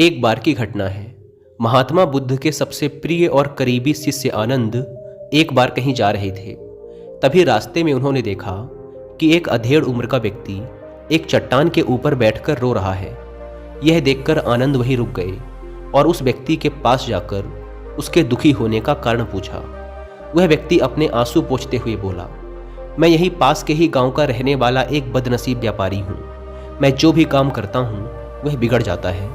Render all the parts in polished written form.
एक बार की घटना है। महात्मा बुद्ध के सबसे प्रिय और करीबी शिष्य आनंद एक बार कहीं जा रहे थे। तभी रास्ते में उन्होंने देखा कि एक अधेड़ उम्र का व्यक्ति एक चट्टान के ऊपर बैठकर रो रहा है। यह देखकर आनंद वहीं रुक गए और उस व्यक्ति के पास जाकर उसके दुखी होने का कारण पूछा। वह व्यक्ति अपने आंसू पोंछते हुए बोला, मैं यहीं पास के ही गांव का रहने वाला एक बदनसीब व्यापारी हूँ। मैं जो भी काम करता हूँ वह बिगड़ जाता है।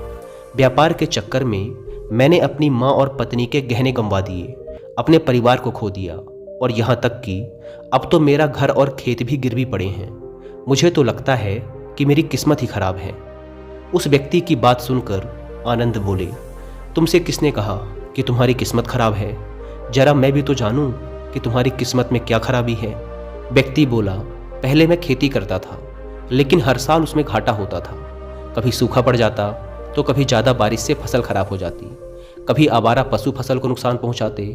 व्यापार के चक्कर में मैंने अपनी माँ और पत्नी के गहने गंवा दिए, अपने परिवार को खो दिया और यहाँ तक कि अब तो मेरा घर और खेत भी गिरवी पड़े हैं। मुझे तो लगता है कि मेरी किस्मत ही खराब है। उस व्यक्ति की बात सुनकर आनंद बोले, तुमसे किसने कहा कि तुम्हारी किस्मत खराब है? जरा मैं भी तो जानूं कि तुम्हारी किस्मत में क्या खराबी है। व्यक्ति बोला, पहले मैं खेती करता था, लेकिन हर साल उसमें घाटा होता था। कभी सूखा पड़ जाता तो कभी ज़्यादा बारिश से फसल खराब हो जाती, कभी आवारा पशु फसल को नुकसान पहुंचाते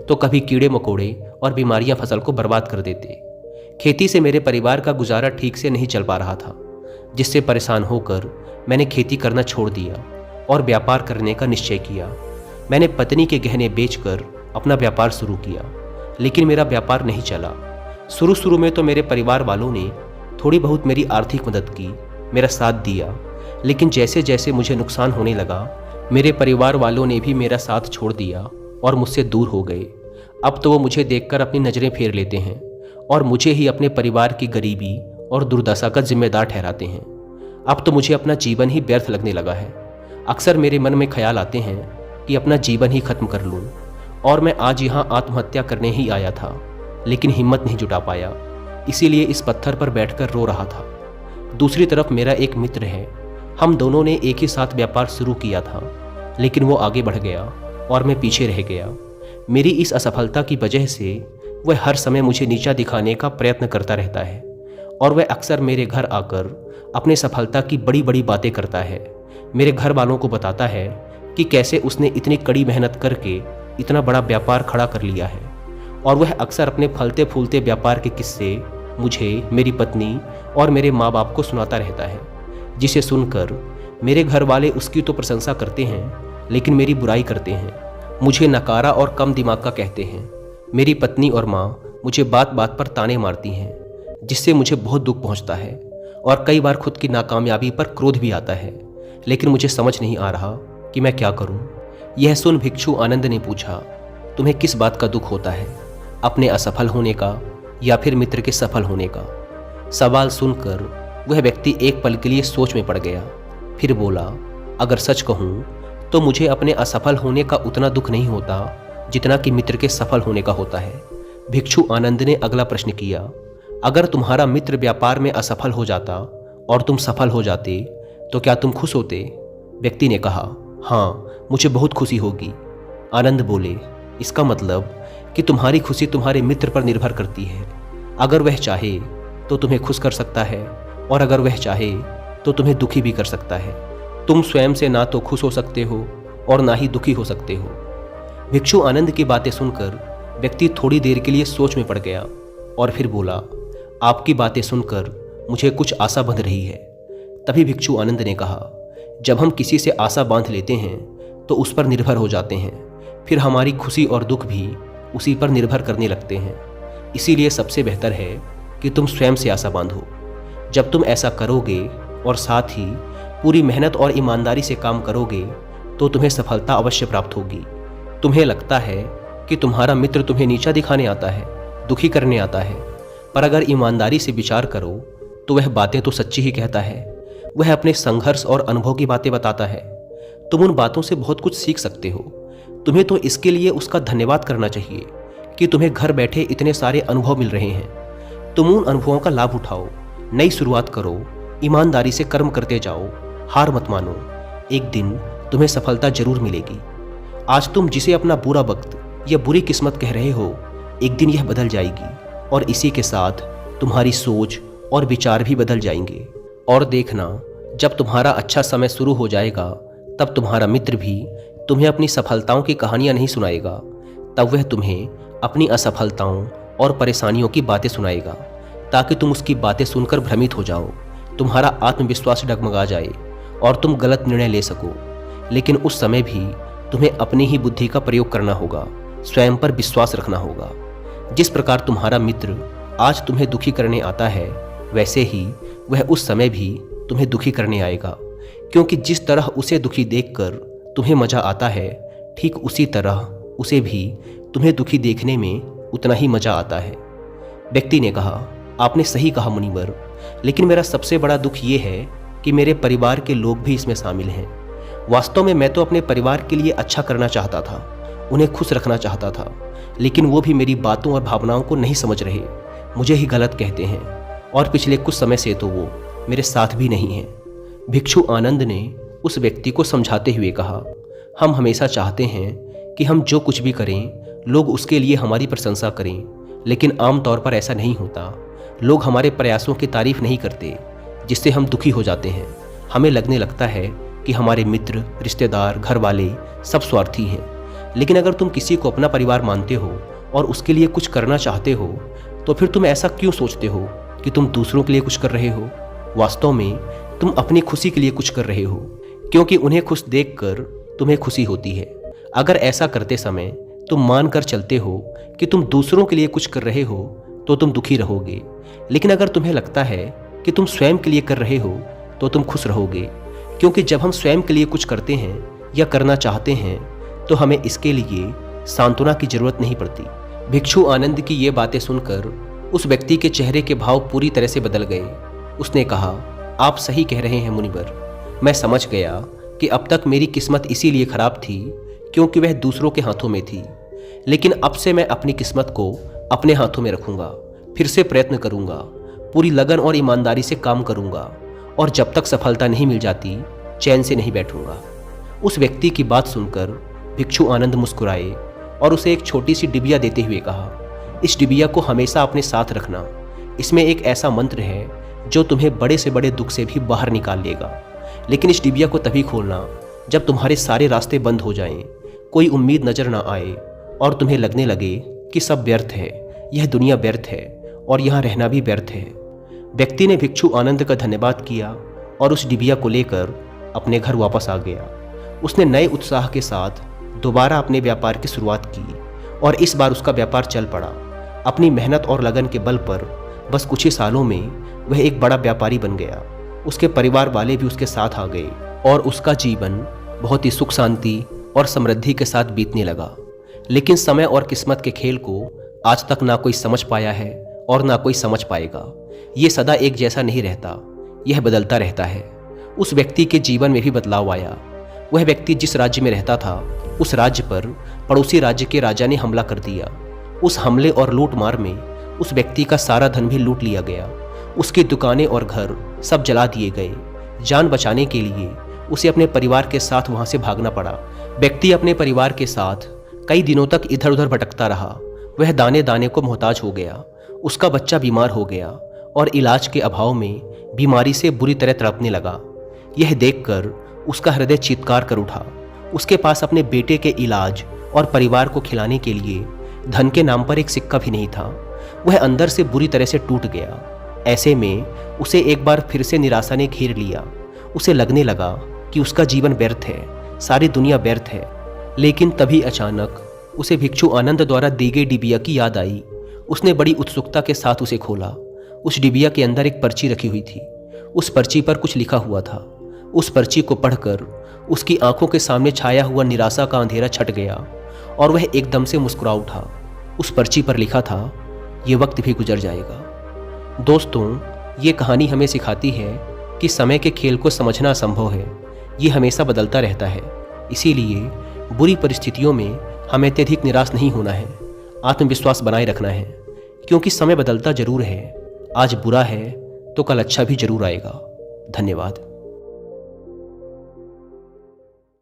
तो कभी कीड़े मकोड़े और बीमारियां फसल को बर्बाद कर देते। खेती से मेरे परिवार का गुजारा ठीक से नहीं चल पा रहा था, जिससे परेशान होकर मैंने खेती करना छोड़ दिया और व्यापार करने का निश्चय किया। मैंने पत्नी के गहने बेचकर अपना व्यापार शुरू किया, लेकिन मेरा व्यापार नहीं चला। शुरू में तो मेरे परिवार वालों ने थोड़ी बहुत मेरी आर्थिक मदद की, मेरा साथ दिया, लेकिन जैसे जैसे मुझे नुकसान होने लगा मेरे परिवार वालों ने भी मेरा साथ छोड़ दिया और मुझसे दूर हो गए। अब तो वो मुझे देखकर अपनी नज़रें फेर लेते हैं और मुझे ही अपने परिवार की गरीबी और दुर्दशा का जिम्मेदार ठहराते हैं। अब तो मुझे अपना जीवन ही व्यर्थ लगने लगा है। अक्सर मेरे मन में ख्याल आते हैं कि अपना जीवन ही खत्म कर लूं, और मैं आज यहाँ आत्महत्या करने ही आया था, लेकिन हिम्मत नहीं जुटा पाया, इसीलिए इस पत्थर पर बैठकर रो रहा था। दूसरी तरफ मेरा एक मित्र है, हम दोनों ने एक ही साथ व्यापार शुरू किया था, लेकिन वो आगे बढ़ गया और मैं पीछे रह गया। मेरी इस असफलता की वजह से वह हर समय मुझे नीचा दिखाने का प्रयत्न करता रहता है और वह अक्सर मेरे घर आकर अपने सफलता की बड़ी बड़ी बातें करता है। मेरे घर वालों को बताता है कि कैसे उसने इतनी कड़ी मेहनत करके इतना बड़ा व्यापार खड़ा कर लिया है, और वह अक्सर अपने फलते फूलते व्यापार के किस्से मुझे, मेरी पत्नी और मेरे माँ बाप को सुनाता रहता है, जिसे सुनकर मेरे घर वाले उसकी तो प्रशंसा करते हैं, लेकिन मेरी बुराई करते हैं, मुझे नकारा और कम दिमाग का कहते हैं। मेरी पत्नी और माँ मुझे बात बात पर ताने मारती हैं, जिससे मुझे बहुत दुख पहुँचता है और कई बार खुद की नाकामयाबी पर क्रोध भी आता है, लेकिन मुझे समझ नहीं आ रहा कि मैं क्या करूं। यह सुन भिक्षु आनंद ने पूछा, तुम्हें किस बात का दुख होता है, अपने असफल होने का या फिर मित्र के सफल होने का? सवाल सुनकर वह व्यक्ति एक पल के लिए सोच में पड़ गया, फिर बोला, अगर सच कहूँ तो मुझे अपने असफल होने का उतना दुख नहीं होता जितना कि मित्र के सफल होने का होता है। भिक्षु आनंद ने अगला प्रश्न किया, अगर तुम्हारा मित्र व्यापार में असफल हो जाता और तुम सफल हो जाते तो क्या तुम खुश होते? व्यक्ति ने कहा, हाँ, मुझे बहुत खुशी होगी। आनंद बोले, इसका मतलब कि तुम्हारी खुशी तुम्हारे मित्र पर निर्भर करती है। अगर वह चाहे तो तुम्हें खुश कर सकता है और अगर वह चाहे तो तुम्हें दुखी भी कर सकता है। तुम स्वयं से ना तो खुश हो सकते हो और ना ही दुखी हो सकते हो। भिक्षु आनंद की बातें सुनकर व्यक्ति थोड़ी देर के लिए सोच में पड़ गया और फिर बोला, आपकी बातें सुनकर मुझे कुछ आशा बंध रही है। तभी भिक्षु आनंद ने कहा, जब हम किसी से आशा बांध लेते हैं तो उस पर निर्भर हो जाते हैं, फिर हमारी खुशी और दुख भी उसी पर निर्भर करने लगते हैं। इसीलिए सबसे बेहतर है कि तुम स्वयं से आशा बांधो। जब तुम ऐसा करोगे और साथ ही पूरी मेहनत और ईमानदारी से काम करोगे तो तुम्हें सफलता अवश्य प्राप्त होगी। तुम्हें लगता है कि तुम्हारा मित्र तुम्हें नीचा दिखाने आता है, दुखी करने आता है, पर अगर ईमानदारी से विचार करो तो वह बातें तो सच्ची ही कहता है। वह अपने संघर्ष और अनुभव की बातें बताता है। तुम उन बातों से बहुत कुछ सीख सकते हो। तुम्हें तो इसके लिए उसका धन्यवाद करना चाहिए कि तुम्हें घर बैठे इतने सारे अनुभव मिल रहे हैं। तुम उन अनुभवों का लाभ उठाओ, नई शुरुआत करो, ईमानदारी से कर्म करते जाओ, हार मत मानो। एक दिन तुम्हें सफलता जरूर मिलेगी। आज तुम जिसे अपना बुरा वक्त या बुरी किस्मत कह रहे हो, एक दिन यह बदल जाएगी और इसी के साथ तुम्हारी सोच और विचार भी बदल जाएंगे। और देखना, जब तुम्हारा अच्छा समय शुरू हो जाएगा तब तुम्हारा मित्र भी तुम्हें अपनी सफलताओं की कहानियां नहीं सुनाएगा, तब वह तुम्हें अपनी असफलताओं और परेशानियों की बातें सुनाएगा, ताकि तुम उसकी बातें सुनकर भ्रमित हो जाओ, तुम्हारा आत्मविश्वास डगमगा जाए और तुम गलत निर्णय ले सको। लेकिन उस समय भी तुम्हें अपनी ही बुद्धि का प्रयोग करना होगा, स्वयं पर विश्वास रखना होगा। जिस प्रकार तुम्हारा मित्र आज तुम्हें दुखी करने आता है, वैसे ही वह उस समय भी तुम्हें दुखी करने आएगा, क्योंकि जिस तरह उसे दुखी देखकर तुम्हें मजा आता है, ठीक उसी तरह उसे भी तुम्हें दुखी देखने में उतना ही मजा आता है। व्यक्ति ने कहा, आपने सही कहा मुनिवर, लेकिन मेरा सबसे बड़ा दुख ये है कि मेरे परिवार के लोग भी इसमें शामिल हैं। वास्तव में मैं तो अपने परिवार के लिए अच्छा करना चाहता था, उन्हें खुश रखना चाहता था, लेकिन वो भी मेरी बातों और भावनाओं को नहीं समझ रहे, मुझे ही गलत कहते हैं, और पिछले कुछ समय से तो वो मेरे साथ भी नहीं हैं। भिक्षु आनंद ने उस व्यक्ति को समझाते हुए कहा, हम हमेशा चाहते हैं कि हम जो कुछ भी करें लोग उसके लिए हमारी प्रशंसा करें, लेकिन आमतौर पर ऐसा नहीं होता। लोग हमारे प्रयासों की तारीफ नहीं करते, जिससे हम दुखी हो जाते हैं। हमें लगने लगता है कि हमारे मित्र, रिश्तेदार, घर वाले सब स्वार्थी हैं। लेकिन अगर तुम किसी को अपना परिवार मानते हो और उसके लिए कुछ करना चाहते हो, तो फिर तुम ऐसा क्यों सोचते हो कि तुम दूसरों के लिए कुछ कर रहे हो? वास्तव में तुम अपनी खुशी के लिए कुछ कर रहे हो, क्योंकि उन्हें खुश देखकर तुम्हें खुशी होती है। अगर ऐसा करते समय तुम मान कर चलते हो कि तुम दूसरों के लिए कुछ कर रहे हो, तो तुम दुखी रहोगे। लेकिन अगर तुम्हें लगता है कि तुम स्वयं के लिए कर रहे हो, तो तुम खुश रहोगे, क्योंकि जब हम स्वयं के लिए कुछ करते हैं या करना चाहते हैं, तो हमें इसके लिए सांत्वना की जरूरत नहीं पड़ती। भिक्षु आनंद की ये बातें सुनकर उस व्यक्ति के चेहरे के भाव पूरी तरह से बदल गए। उसने कहा, आप सही कह रहे हैं मुनिवर, मैं समझ गया कि अब तक मेरी किस्मत इसीलिए खराब थी क्योंकि वह दूसरों के हाथों में थी। लेकिन अब से मैं अपनी किस्मत को अपने हाथों में रखूंगा, फिर से प्रयत्न करूंगा, पूरी लगन और ईमानदारी से काम करूंगा, और जब तक सफलता नहीं मिल जाती चैन से नहीं बैठूंगा। उस व्यक्ति की बात सुनकर भिक्षु आनंद मुस्कुराए और उसे एक छोटी सी डिबिया देते हुए कहा, इस डिबिया को हमेशा अपने साथ रखना। इसमें एक ऐसा मंत्र है जो तुम्हें बड़े से बड़े दुख से भी बाहर निकाल लेगा। लेकिन इस डिबिया को तभी खोलना जब तुम्हारे सारे रास्ते बंद हो जाएं, कोई उम्मीद नजर ना आए और तुम्हें लगने लगे कि सब व्यर्थ है, यह दुनिया व्यर्थ है और यहाँ रहना भी व्यर्थ है। व्यक्ति ने भिक्षु आनंद का धन्यवाद किया और उस डिबिया को लेकर अपने घर वापस आ गया। उसने नए उत्साह के साथ दोबारा अपने व्यापार की शुरुआत की और इस बार उसका व्यापार चल पड़ा। अपनी मेहनत और लगन के बल पर बस कुछ ही सालों में वह एक बड़ा व्यापारी बन गया। उसके परिवार वाले भी उसके साथ आ गए और उसका जीवन बहुत ही सुख शांति और समृद्धि के साथ बीतने लगा। लेकिन समय और किस्मत के खेल को आज तक ना कोई समझ पाया है और ना कोई समझ पाएगा। ये सदा एक जैसा नहीं रहता, यह बदलता रहता है। उस व्यक्ति के जीवन में भी बदलाव आया। वह व्यक्ति जिस राज्य में रहता था, उस राज्य पर पड़ोसी राज्य के राजा ने हमला कर दिया। उस हमले और लूट मार में उस व्यक्ति का सारा धन भी लूट लिया गया। उसकी दुकानें और घर सब जला दिए गए। जान बचाने के लिए उसे अपने परिवार के साथ वहां से भागना पड़ा। व्यक्ति अपने परिवार के साथ कई दिनों तक इधर उधर भटकता रहा। वह दाने दाने को मोहताज हो गया। उसका बच्चा बीमार हो गया और इलाज के अभाव में बीमारी से बुरी तरह तड़पने लगा। यह देखकर उसका हृदय चीत्कार कर उठा। उसके पास अपने बेटे के इलाज और परिवार को खिलाने के लिए धन के नाम पर एक सिक्का भी नहीं था। वह अंदर से बुरी तरह से टूट गया। ऐसे में उसे एक बार फिर से निराशा ने घेर लिया। उसे लगने लगा कि उसका जीवन व्यर्थ है, सारी दुनिया व्यर्थ है। लेकिन तभी अचानक उसे भिक्षु आनंद द्वारा दी गई डिबिया की याद आई। उसने बड़ी उत्सुकता के साथ उसे खोला। उस डिबिया के अंदर एक पर्ची रखी हुई थी। उस पर्ची पर कुछ लिखा हुआ था। उस पर्ची को पढ़कर उसकी आंखों के सामने छाया हुआ निराशा का अंधेरा छट गया और वह एकदम से मुस्कुरा उठा। उस पर्ची पर लिखा था, ये वक्त भी गुजर जाएगा। दोस्तों, ये कहानी हमें सिखाती है कि समय के खेल को समझना असंभव है। ये हमेशा बदलता रहता है। इसीलिए बुरी परिस्थितियों में हमें अत्यधिक निराश नहीं होना है, आत्मविश्वास बनाए रखना है, क्योंकि समय बदलता जरूर है। आज बुरा है तो कल अच्छा भी जरूर आएगा। धन्यवाद।